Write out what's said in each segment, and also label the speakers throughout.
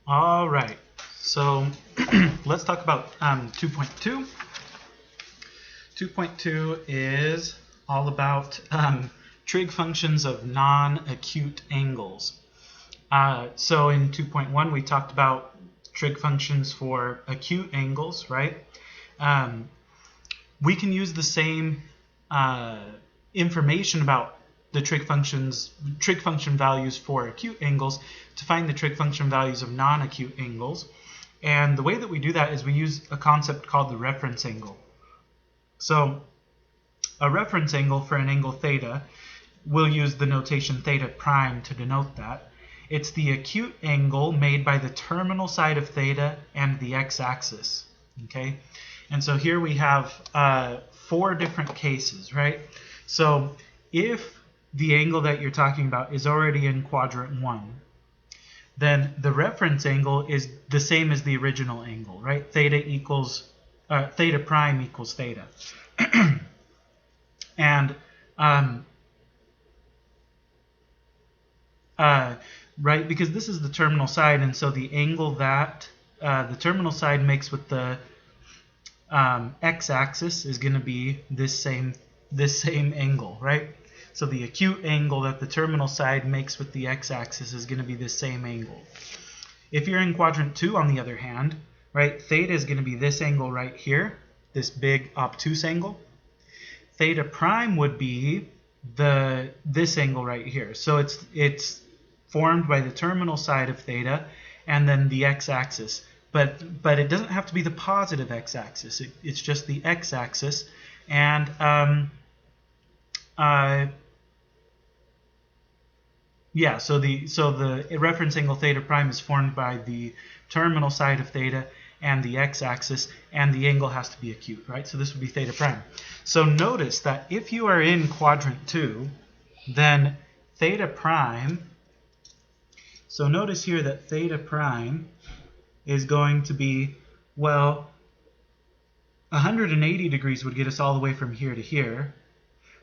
Speaker 1: All right, so let's talk about 2.2. 2.2 is all about trig functions of non-acute angles. So in 2.1 we talked about trig functions for acute angles, right? We can use the same information about the trig function values for acute angles to find the trig function values of non-acute angles. And the way that we do that is we use a concept called the reference angle. So a reference angle for an angle theta, we'll use the notation theta prime to denote that. It's the acute angle made by the terminal side of theta and the x-axis. Okay, and so here we have 4 different cases, right? So if the angle that you're talking about is already in quadrant 1, then the reference angle is the same as the original angle, right? Theta prime equals theta. And right, because this is the terminal side, and so the angle that the terminal side makes with the x-axis is going to be this same angle, right? So the acute angle that the terminal side makes with the x-axis is going to be this same angle. If you're in quadrant 2, on the other hand, right, theta is going to be this angle right here, this big obtuse angle. Theta prime would be this angle right here. So it's formed by the terminal side of theta and then the x-axis. But it doesn't have to be the positive x-axis. It's just the x-axis, and yeah. So the reference angle theta prime is formed by the terminal side of theta and the x-axis, and the angle has to be acute, right? So this would be theta prime. So notice that if you are in quadrant 2, then theta prime. So notice here that theta prime is going to be, well, 180 degrees would get us all the way from here to here,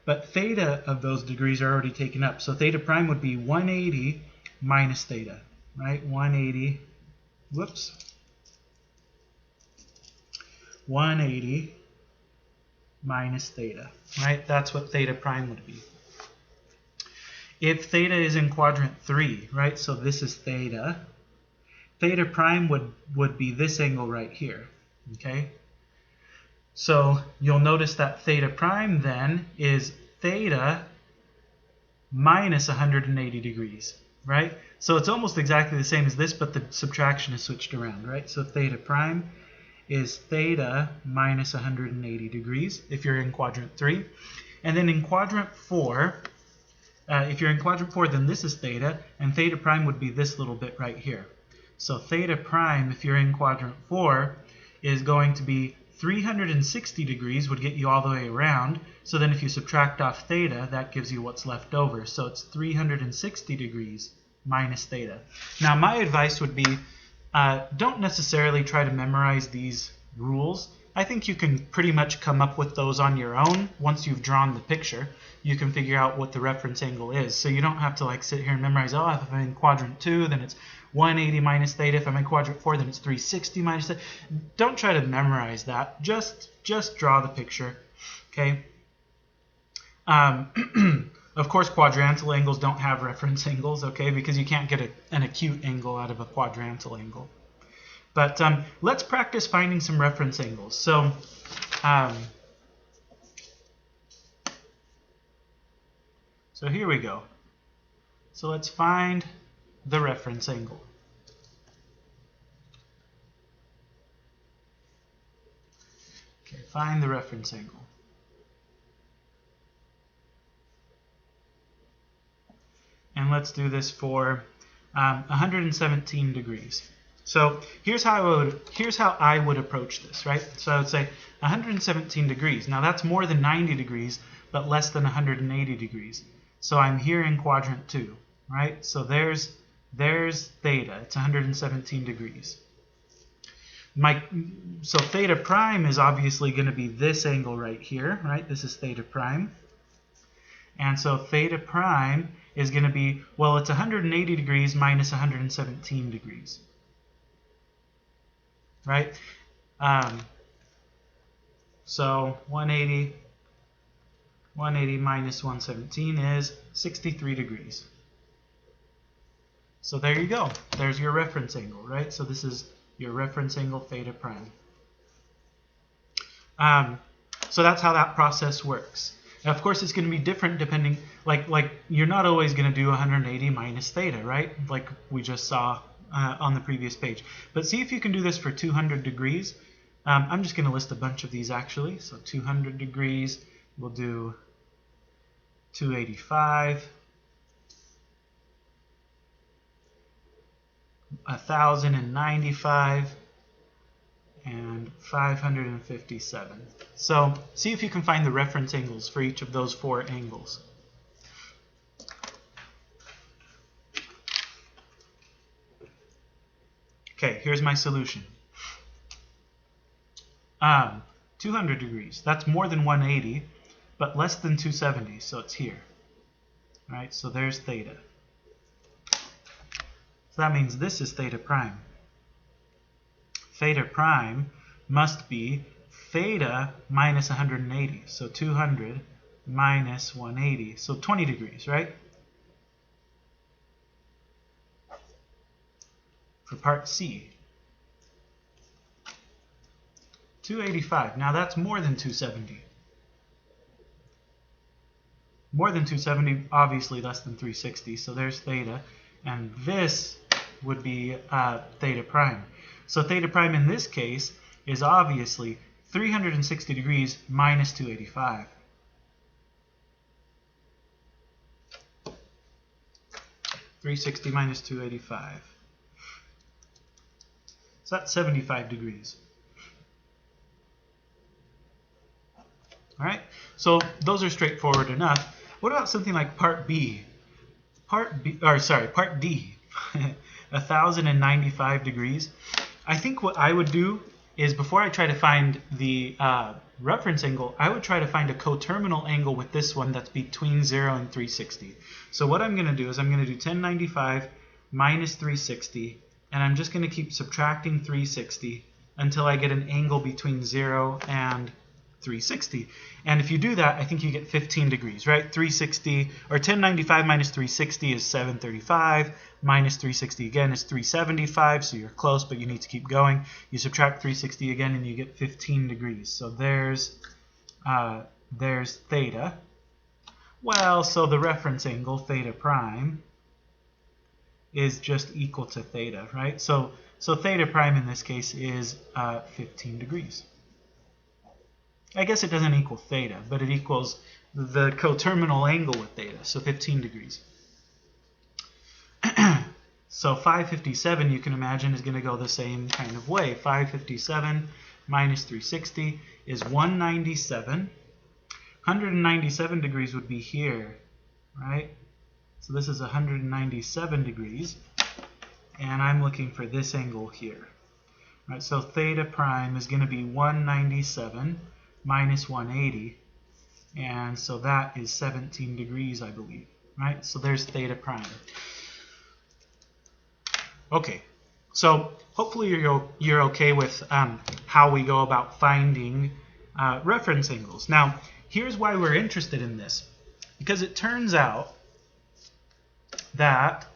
Speaker 1: but theta of those degrees are already taken up. So theta prime would be 180 minus theta, right? 180 minus theta, right? That's what theta prime would be. If theta is in quadrant 3, right? So this is theta. Theta prime would be this angle right here, okay? So you'll notice that theta prime then is theta minus 180 degrees, right? So it's almost exactly the same as this, but the subtraction is switched around, right? So theta prime is theta minus 180 degrees if you're in quadrant 3. And then in quadrant 4, if you're in quadrant 4, then this is theta, and theta prime would be this little bit right here. So theta prime, if you're in quadrant 4, is going to be 360 degrees, would get you all the way around. So then if you subtract off theta, that gives you what's left over. So it's 360 degrees minus theta. Now my advice would be, don't necessarily try to memorize these rules. I think you can pretty much come up with those on your own. Once you've drawn the picture, you can figure out what the reference angle is. So you don't have to like sit here and memorize, oh, if I'm in quadrant 2, then it's 180 minus theta. If I'm in quadrant 4, then it's 360 minus theta. Don't try to memorize that. Just draw the picture, okay? Of course, quadrantal angles don't have reference angles, okay, because you can't get an acute angle out of a quadrantal angle. But let's practice finding some reference angles. So so here we go. So let's find the reference angle. Okay, find the reference angle. And let's do this for 117 degrees. So here's how I would approach this, right? So I would say 117 degrees. Now that's more than 90 degrees, but less than 180 degrees. So I'm here in quadrant 2, right? So there's theta. It's 117 degrees. So theta prime is obviously going to be this angle right here, right? This is theta prime. And so theta prime is going to be, well, it's 180 degrees minus 117 degrees. right? So 180 minus 117 is 63 degrees. So there you go. There's your reference angle, right? So this is your reference angle theta prime. So that's how that process works. Now, of course, it's going to be different depending, like you're not always going to do 180 minus theta, right? Like we just saw on the previous page. But see if you can do this for 200 degrees. I'm just going to list a bunch of these actually. So 200 degrees, we'll do 285, 1095, and 557. So see if you can find the reference angles for each of those four angles. Okay, here's my solution. 200 degrees, that's more than 180, but less than 270, so it's here. All right, so there's theta. So that means this is theta prime. Theta prime must be theta minus 180, so 200 minus 180, so 20 degrees, right? For part C. 285. Now that's more than 270. More than 270, obviously less than 360, so there's theta. And this would be theta prime. So theta prime in this case is obviously 360 degrees minus 285. (360 minus 285). So that's 75 degrees. All right, so those are straightforward enough. What about something like part B? Part D, 1095 degrees. I think what I would do is before I try to find the reference angle, I would try to find a coterminal angle with this one that's between 0 and 360. So what I'm going to do is I'm going to do 1095 minus 360, and I'm just going to keep subtracting 360 until I get an angle between 0 and 360. And if you do that, I think you get 15 degrees, right? 360 or 1095 minus 360 is 735, minus 360 again is 375, so you're close, but you need to keep going. You subtract 360 again and you get 15 degrees. So there's theta. Well, so the reference angle, theta prime, is just equal to theta, right? So theta prime in this case is 15 degrees. I guess it doesn't equal theta, but it equals the coterminal angle with theta, so 15 degrees. So 557, you can imagine, is going to go the same kind of way. 557 minus 360 is 197. 197 degrees would be here, right? So this is 197 degrees, and I'm looking for this angle here. Right, so theta prime is going to be 197 minus 180, and so that is 17 degrees, I believe, right? So there's theta prime. Okay, so hopefully you're okay with how we go about finding reference angles. Now, here's why we're interested in this, because it turns out that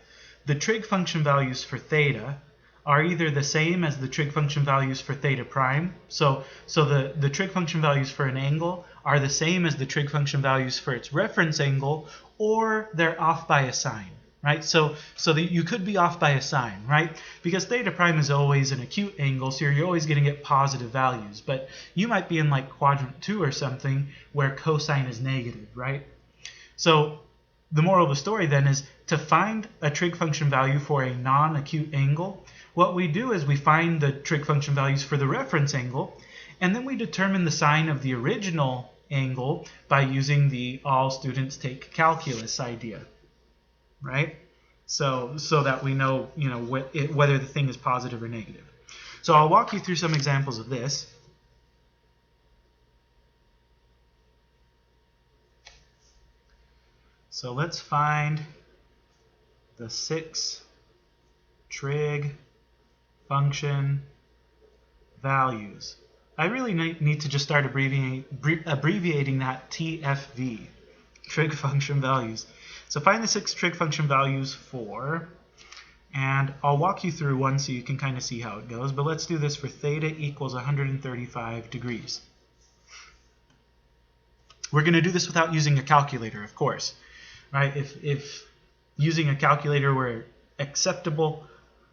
Speaker 1: the trig function values for theta are either the same as the trig function values for theta prime. So the trig function values for an angle are the same as the trig function values for its reference angle, or they're off by a sign, right? So that you could be off by a sign, right? Because theta prime is always an acute angle, so you're always going to get positive values. But you might be in like quadrant 2 or something where cosine is negative, right? So the moral of the story then is to find a trig function value for a non-acute angle. What we do is we find the trig function values for the reference angle, and then we determine the sign of the original angle by using the all students take calculus idea, right? So that we know, whether the thing is positive or negative. So I'll walk you through some examples of this. So let's find the 6 trig function values. I really need to just start abbreviating that TFV, trig function values. So find the 6 trig function values for, and I'll walk you through one so you can kind of see how it goes, but let's do this for theta equals 135 degrees. We're going to do this without using a calculator, of course, right? If using a calculator were acceptable,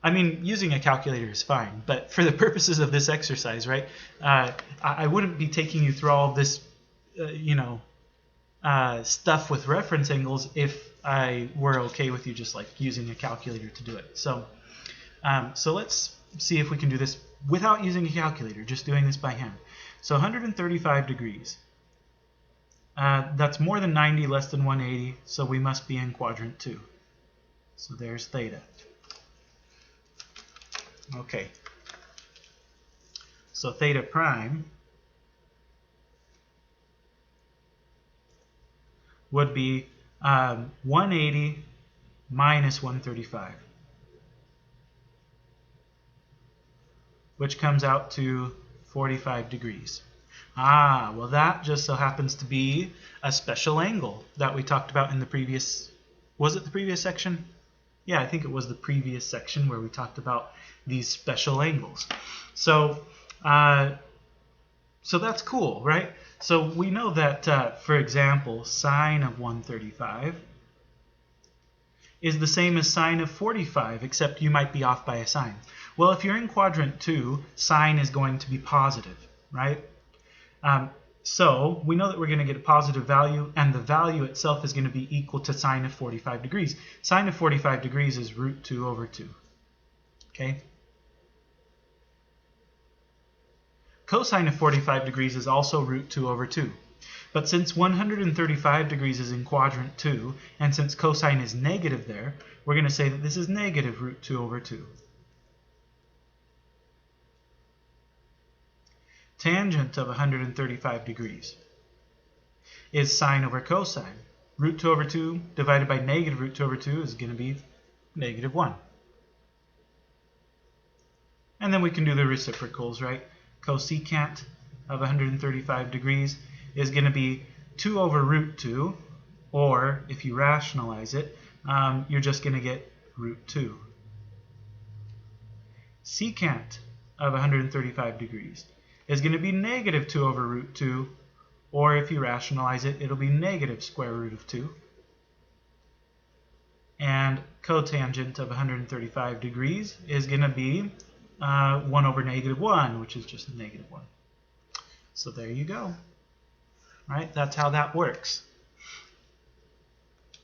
Speaker 1: I mean, using a calculator is fine, but for the purposes of this exercise, right, I wouldn't be taking you through all this, stuff with reference angles if I were okay with you just like using a calculator to do it. So let's see if we can do this without using a calculator, just doing this by hand. So 135 degrees. That's more than 90, less than 180, so we must be in quadrant 2. So there's theta. Okay. So theta prime would be 180 minus 135, which comes out to 45 degrees. Well, that just so happens to be a special angle that we talked about in the previous, was it the previous section? Yeah, I think it was the previous section where we talked about these special angles. So that's cool, right? So we know that, for example, sine of 135 is the same as sine of 45, except you might be off by a sign. Well, if you're in quadrant 2, sine is going to be positive, right? So we know that we're going to get a positive value, and the value itself is going to be equal to sine of 45 degrees. Sine of 45 degrees is root 2 over 2. Okay? Cosine of 45 degrees is also root 2 over 2. But since 135 degrees is in quadrant 2, and since cosine is negative there, we're going to say that this is negative root 2 over 2. Tangent of 135 degrees is sine over cosine. Root 2 over 2 divided by negative root 2 over 2 is going to be negative 1. And then we can do the reciprocals, right? Cosecant of 135 degrees is going to be 2 over root 2, or if you rationalize it, you're just going to get root 2. Secant of 135 degrees is going to be negative 2 over root 2, or if you rationalize it, it'll be negative square root of 2. And cotangent of 135 degrees is going to be 1 over negative 1, which is just negative 1. So there you go. Right? That's how that works.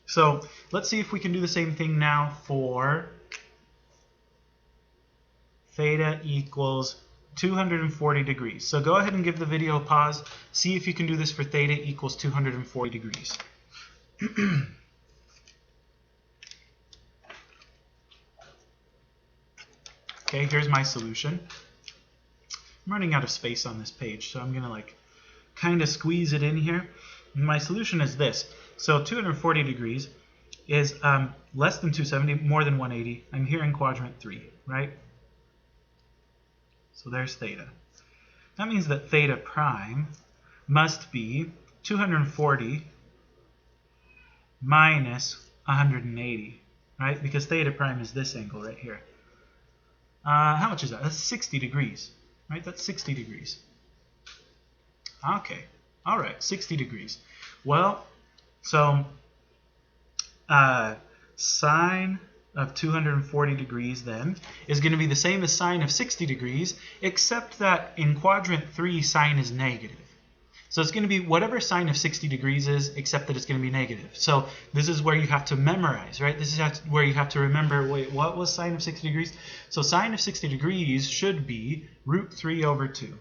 Speaker 1: So let's see if we can do the same thing now for theta equals 240 degrees. So go ahead and give the video a pause. See if you can do this for theta equals 240 degrees. Okay, here's my solution. I'm running out of space on this page, so I'm going to kind of squeeze it in here. And my solution is this. So 240 degrees is less than 270, more than 180. I'm here in quadrant 3, right? So there's theta. That means that theta prime must be 240 minus 180, right? Because theta prime is this angle right here. How much is that? That's 60 degrees, right? That's 60 degrees. Okay, all right, 60 degrees. Well, so sine of 240 degrees then is going to be the same as sine of 60 degrees, except that in quadrant 3 sine is negative. So it's going to be whatever sine of 60 degrees is, except that it's going to be negative. So this is where you have to memorize, right? This is where you have to remember, wait, what was sine of 60 degrees? So sine of 60 degrees should be root 3 over 2.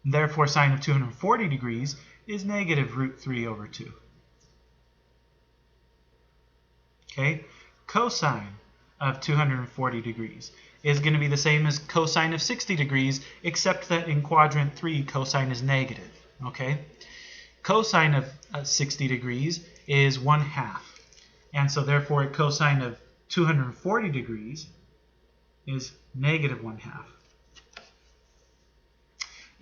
Speaker 1: Therefore, sine of 240 degrees is negative root 3 over 2. Okay? Cosine of 240 degrees is going to be the same as cosine of 60 degrees, except that in quadrant 3, cosine is negative. Okay? Cosine of 60 degrees is 1/2. And so therefore, cosine of 240 degrees is negative 1/2.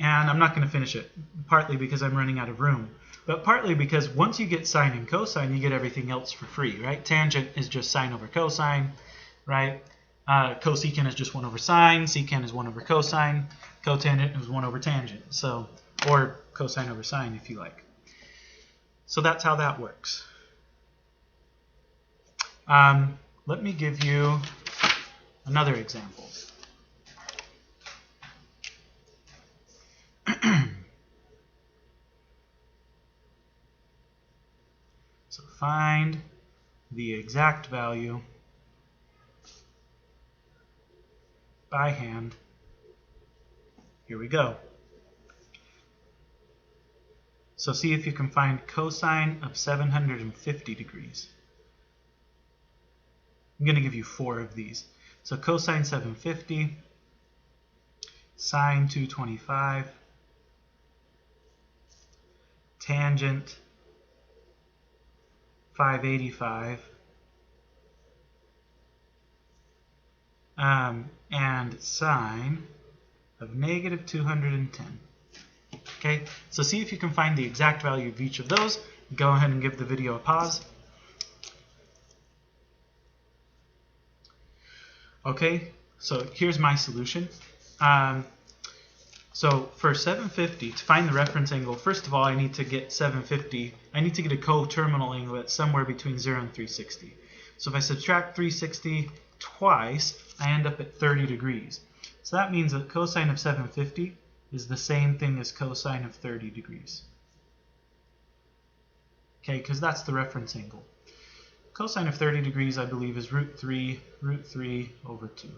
Speaker 1: And I'm not going to finish it, partly because I'm running out of room, but partly because once you get sine and cosine, you get everything else for free, right? Tangent is just sine over cosine, right? Cosecant is just 1 over sine, secant is 1 over cosine, cotangent is 1 over tangent, so, or cosine over sine if you like. So that's how that works. Let me give you another example. So find the exact value by hand. Here we go. So see if you can find cosine of 750 degrees. I'm going to give you 4 of these. So cosine 750, sine 225, tangent 585, and sine of negative 210. Okay, so see if you can find the exact value of each of those. Go ahead and give the video a pause. Okay, so here's my solution. So for 750, to find the reference angle, first of all, I need to get 750. I need to get a coterminal angle that's somewhere between 0 and 360. So if I subtract 360 twice, I end up at 30 degrees. So that means that cosine of 750 is the same thing as cosine of 30 degrees. Okay, because that's the reference angle. Cosine of 30 degrees, I believe, is root 3 over 2.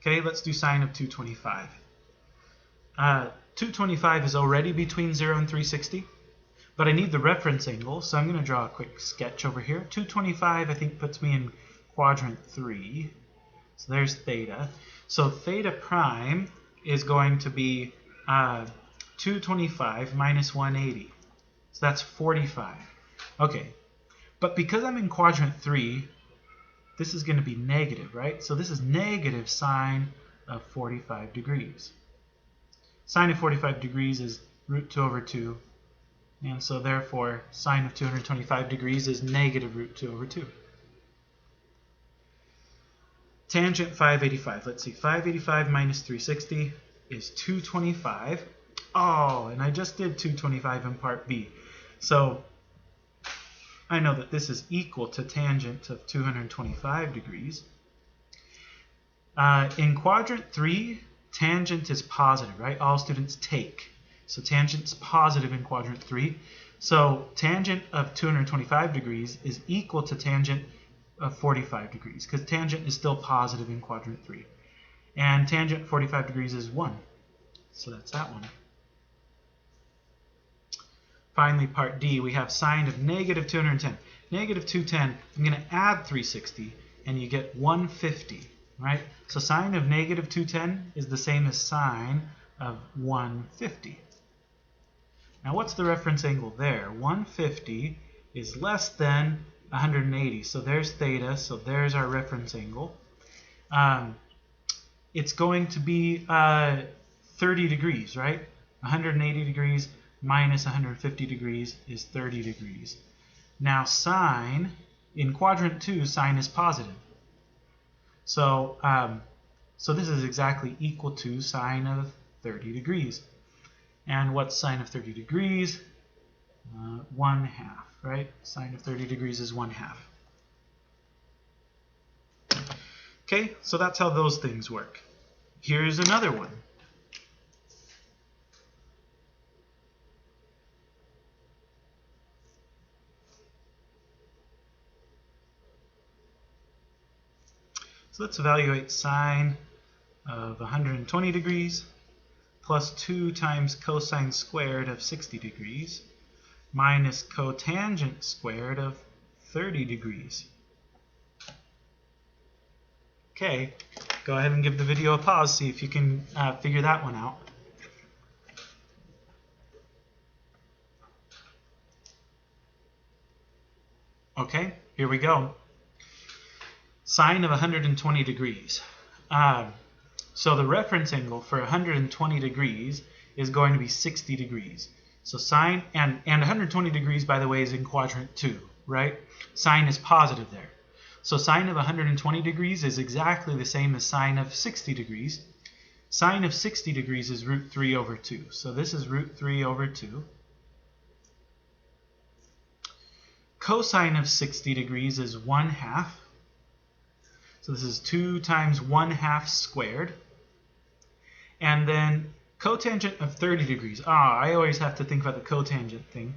Speaker 1: Okay, let's do sine of 225. 225 is already between 0 and 360, but I need the reference angle, so I'm going to draw a quick sketch over here. 225, I think, puts me in quadrant 3. So there's theta. So theta prime is going to be 225 minus 180. So that's 45. Okay, but because I'm in quadrant 3, this is going to be negative, right? So this is negative sine of 45 degrees. Sine of 45 degrees is root 2 over 2. And so therefore, sine of 225 degrees is negative root 2 over 2. Tangent 585. Let's see, 585 minus 360 is 225. Oh, and I just did 225 in part B. So I know that this is equal to tangent of 225 degrees. In quadrant 3, tangent is positive, right? All students take. So tangent's positive in quadrant 3. So tangent of 225 degrees is equal to tangent of 45 degrees, because tangent is still positive in quadrant 3. And tangent 45 degrees is 1. So that's that one. Finally, part D, we have sine of negative 210. Negative 210, I'm going to add 360, and you get 150, right? So sine of negative 210 is the same as sine of 150. Now, what's the reference angle there? 150 is less than 180. So there's theta, so there's our reference angle. It's going to be 30 degrees, right? 180 degrees minus 150 degrees is 30 degrees. Now sine, in quadrant 2, sine is positive. So, so this is exactly equal to sine of 30 degrees. And what's sine of 30 degrees? 1/2, right? Sine of 30 degrees is 1/2. Okay, so that's how those things work. Here's another one. So let's evaluate sine of 120 degrees plus 2 times cosine squared of 60 degrees minus cotangent squared of 30 degrees. Okay, go ahead and give the video a pause, see if you can figure that one out. Okay, here we go. Sine of 120 degrees. So the reference angle for 120 degrees is going to be 60 degrees. So sine, and 120 degrees, by the way, is in quadrant 2, right? Sine is positive there. So sine of 120 degrees is exactly the same as sine of 60 degrees. Sine of 60 degrees is root 3 over 2. So this is root 3 over 2. Cosine of 60 degrees is 1/2. So this is 2 times 1/2 squared. And then cotangent of 30 degrees. I always have to think about the cotangent thing.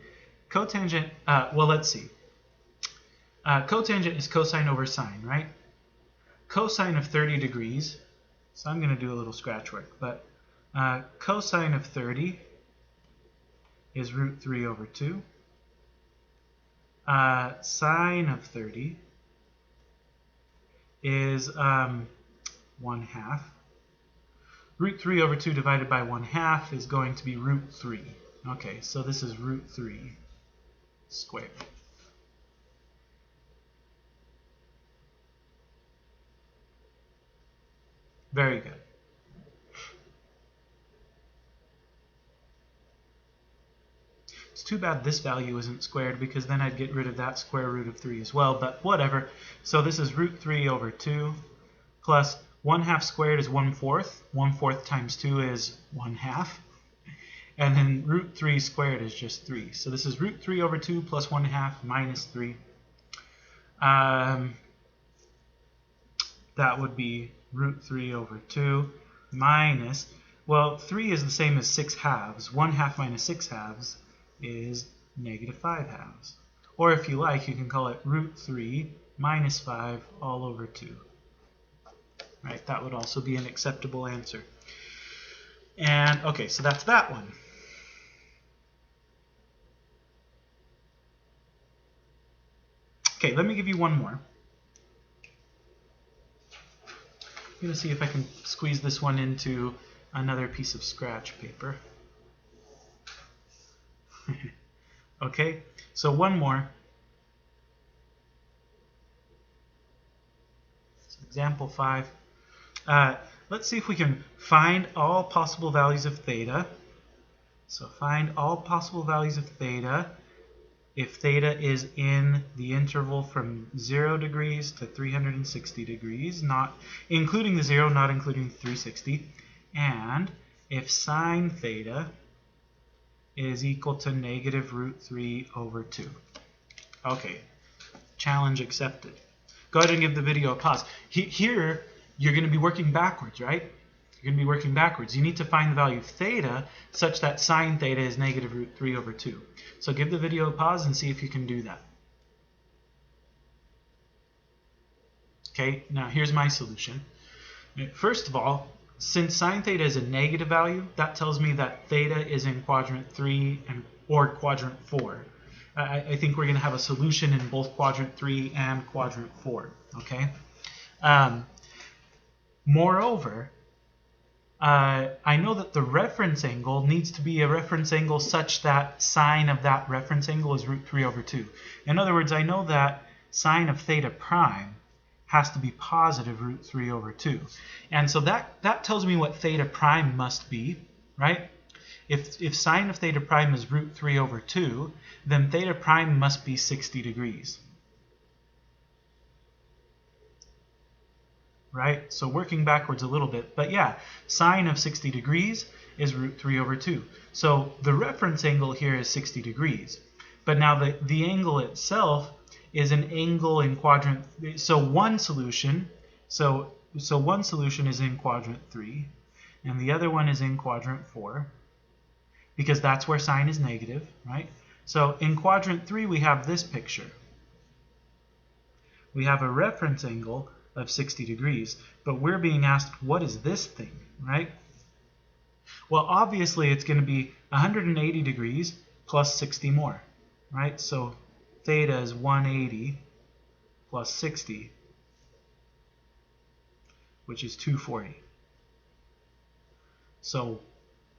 Speaker 1: Cotangent, well, let's see. Cotangent is cosine over sine, right? Cosine of 30 degrees, so I'm going to do a little scratch work, but cosine of 30 is root 3 over 2. Sine of 30 is 1/2. Root 3 over 2 divided by 1/2 is going to be root 3. Okay, so this is root 3 squared. Very good. It's too bad this value isn't squared, because then I'd get rid of that square root of 3 as well, but whatever. So this is root 3 over 2 plus 1/2 squared is 1/4. 1/4 times 2 is 1/2. And then root 3 squared is just 3. So this is root 3 over 2 plus 1/2 minus 3. That would be root 3 over 2 minus, well, 3 is the same as 6/2. 1/2 minus 6/2 is negative 5/2. Or if you like, you can call it root 3 minus 5 all over 2. Right, that would also be an acceptable answer. And okay, so that's that one. Okay, let me give you one more. I'm going to see if I can squeeze this one into another piece of scratch paper. Okay, so one more. So example 5. Let's see if we can find all possible values of theta. So find all possible values of theta if theta is in the interval from 0 degrees to 360 degrees, not including the 0, not including 360, and if sine theta is equal to negative root 3 over 2. Okay, challenge accepted. Go ahead and give the video a pause. Here, you're going to be working backwards, right? You're going to be working backwards. You need to find the value of theta such that sine theta is negative root 3 over 2. So give the video a pause and see if you can do that. Okay, now here's my solution. First of all, since sine theta is a negative value, that tells me that theta is in quadrant 3 or quadrant 4. I think we're going to have a solution in both quadrant 3 and quadrant 4. Okay. Moreover, I know that the reference angle needs to be a reference angle such that sine of that reference angle is root 3 over 2. In other words, I know that sine of theta prime has to be positive root 3 over 2. And so that tells me what theta prime must be, right? If sine of theta prime is root 3 over 2, then theta prime must be 60 degrees. Right? So working backwards a little bit. But yeah, sine of 60 degrees is root 3 over 2. So the reference angle here is 60 degrees. But now the angle itself is an angle in quadrant. So one solution is in quadrant 3, and the other one is in quadrant 4, because that's where sine is negative, right? So in quadrant 3 we have this picture. We have a reference angle of 60 degrees, but we're being asked, what is this thing, right? Well, obviously it's going to be 180 degrees plus 60 more, right? So theta is 180 plus 60, which is 240. So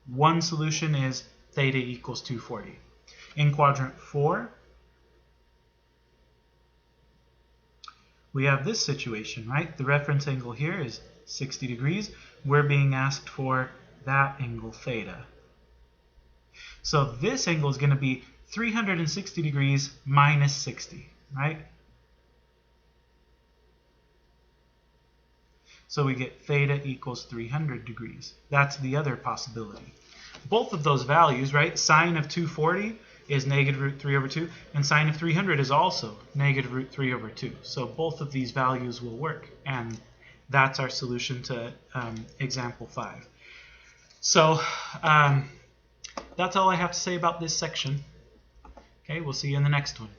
Speaker 1: one solution is theta equals 240. In quadrant 4, we have this situation, right? The reference angle here is 60 degrees. We're being asked for that angle theta. So this angle is going to be 360 degrees minus 60, right? So we get theta equals 300 degrees. That's the other possibility. Both of those values, right? Sine of 240 is negative root 3 over 2, and sine of 300 is also negative root 3 over 2. So both of these values will work, and that's our solution to example 5. So that's all I have to say about this section. Okay, we'll see you in the next one.